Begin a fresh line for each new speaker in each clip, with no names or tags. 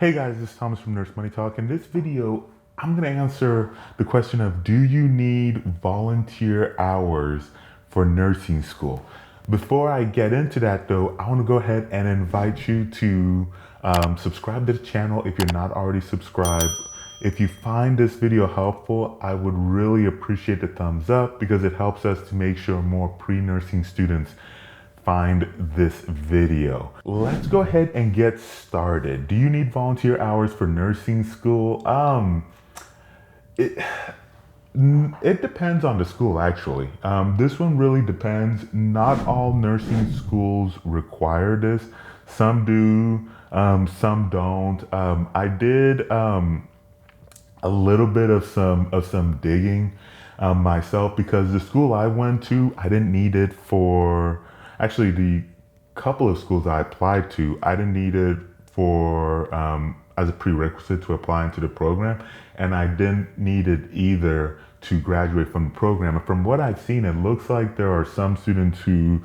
Hey guys, this is Thomas from Nurse Money Talk. In this video, I'm going to answer the question of, do you need volunteer hours for nursing school? Before I get into that though, I want to go ahead and invite you to subscribe to the channel if you're not already subscribed. If you find this video helpful, I would really appreciate the thumbs up because it helps us to make sure more pre-nursing students find this video. Let's go ahead and get started. Do you need volunteer hours for nursing school? It, it depends on the school, actually. This one really depends. Not all nursing schools require this. Some do, some don't. I did a little bit of some digging myself because the school I went to, I didn't need it for. Actually, the couple of schools I applied to, I didn't need it for as a prerequisite to apply into the program, and I didn't need it either to graduate from the program. And from what I've seen, it looks like there are some students who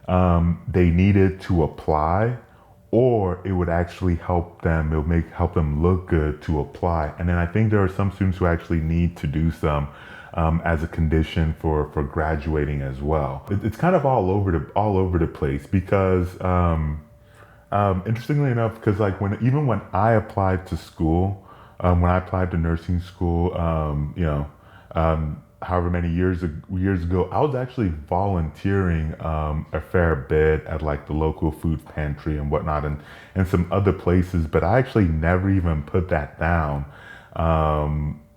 they need it to apply, or it would actually help them. It would help them look good to apply. And then I think there are some students who actually need to do some. As a condition for graduating as well. It's kind of all over the place because interestingly enough, because like even when I applied to school, when I applied to nursing school, however many years ago, I was actually volunteering a fair bit at like the local food pantry and whatnot, and some other places, but I actually never even put that down.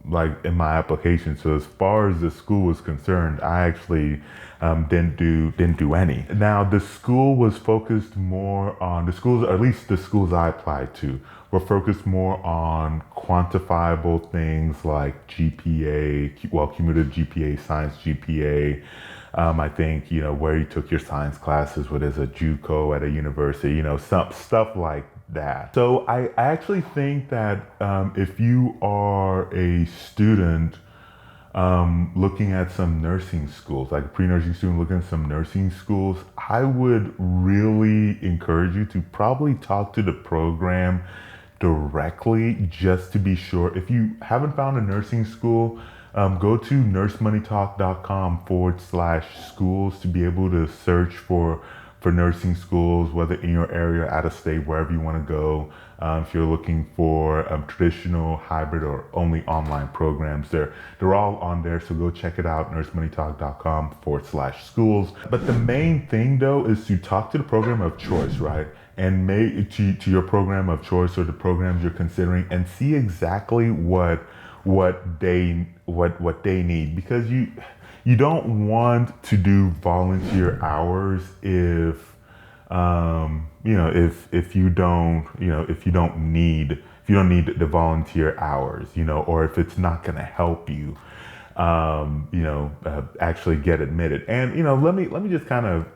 Like in my application. So as far as the school was concerned, I actually didn't do any. Now the school was focused more on at least the schools I applied to were focused more on quantifiable things like GPA, well, cumulative GPA, science GPA. I think, where you took your science classes, what is a JUCO at a university, some stuff like that. So I actually think that if you are a student looking at some nursing schools, like a pre-nursing student looking at some nursing schools, I would really encourage you to probably talk to the program directly just to be sure. If you haven't found a nursing school, go to nursemoneytalk.com/schools to be able to search for nursing schools, whether in your area, out of state, wherever you want to go. If you're looking for traditional, hybrid, or only online programs, they're all on there. So go check it out, nursemoneytalk.com/schools. But the main thing though is to talk to the program of choice, right? And make to your program of choice or the programs you're considering, and see exactly what they need, because you don't want to do volunteer hours if you don't need the volunteer hours, or if it's not going to help you actually get admitted. And let me just kind of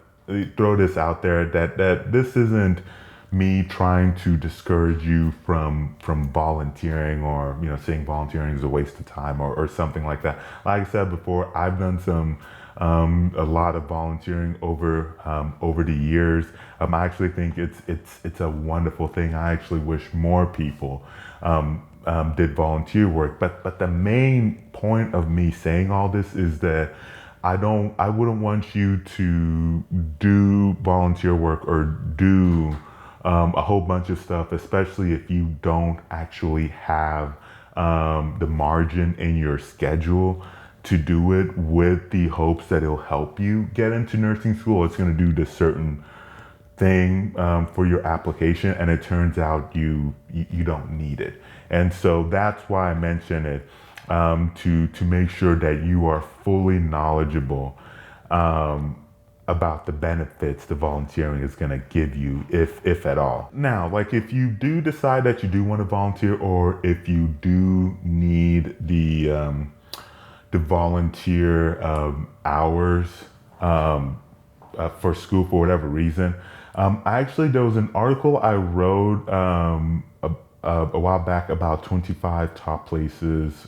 throw this out there that this isn't me trying to discourage you from volunteering, or saying volunteering is a waste of time or something like that. Like I said before, I've done a lot of volunteering over the years. I actually think it's a wonderful thing. I actually wish more people did volunteer work. But the main point of me saying all this is that I wouldn't want you to do volunteer work or do a whole bunch of stuff, especially if you don't actually have the margin in your schedule to do it with the hopes that it'll help you get into nursing school. It's going to do this certain thing for your application, and it turns out you don't need it. And so that's why I mention it, to make sure that you are fully knowledgeable about the benefits the volunteering is going to give you, if at all. Now, like if you do decide that you do want to volunteer, or if you do need the volunteer hours for school for whatever reason, there was an article I wrote a while back about 25 top places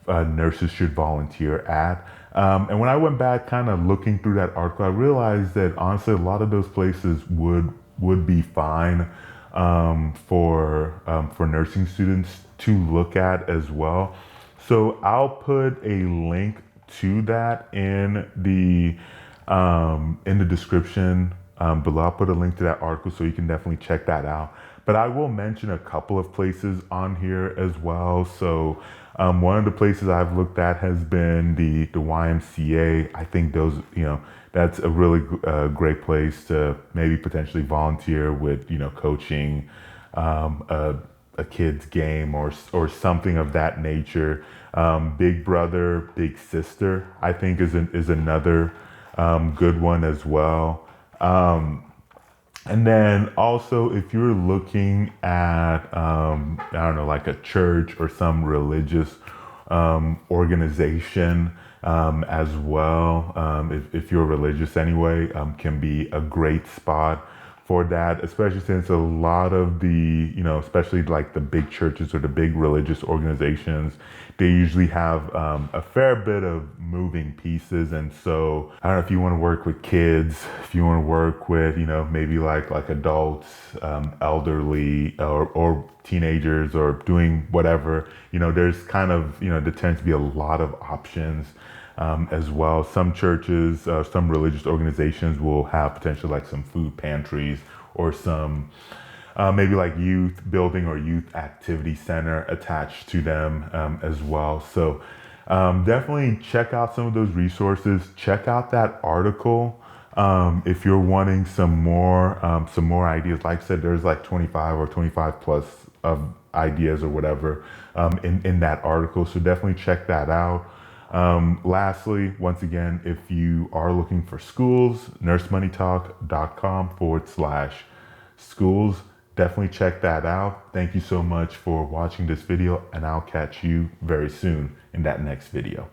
nurses should volunteer at. And when I went back kind of looking through that article, I realized that honestly a lot of those places would be fine for nursing students to look at as well. So I'll put a link to that in the description below. I'll put a link to that article so you can definitely check that out. But I will mention a couple of places on here as well. So one of the places I've looked at has been the YMCA. I think those, that's a really great place to maybe potentially volunteer with, coaching a kid's game or something of that nature. Big Brother, Big Sister, I think is another good one as well. And then also, if you're looking at, I don't know, like a church or some religious organization as well, if you're religious anyway, can be a great spot for that, especially since a lot of the, especially like the big churches or the big religious organizations, they usually have a fair bit of moving pieces. And so I don't know if you want to work with kids, if you want to work with, maybe like adults, elderly or teenagers or doing whatever, there's kind of, there tends to be a lot of options as well. Some churches, some religious organizations will have potentially like some food pantries or some maybe like youth building or youth activity center attached to them as well. So definitely check out some of those resources. Check out that article if you're wanting some more ideas. Like I said, there's like 25 or 25 plus of ideas or whatever in that article. So definitely check that out. Lastly, once again, if you are looking for schools, nursemoneytalk.com/schools. Definitely check that out. Thank you so much for watching this video, and I'll catch you very soon in that next video.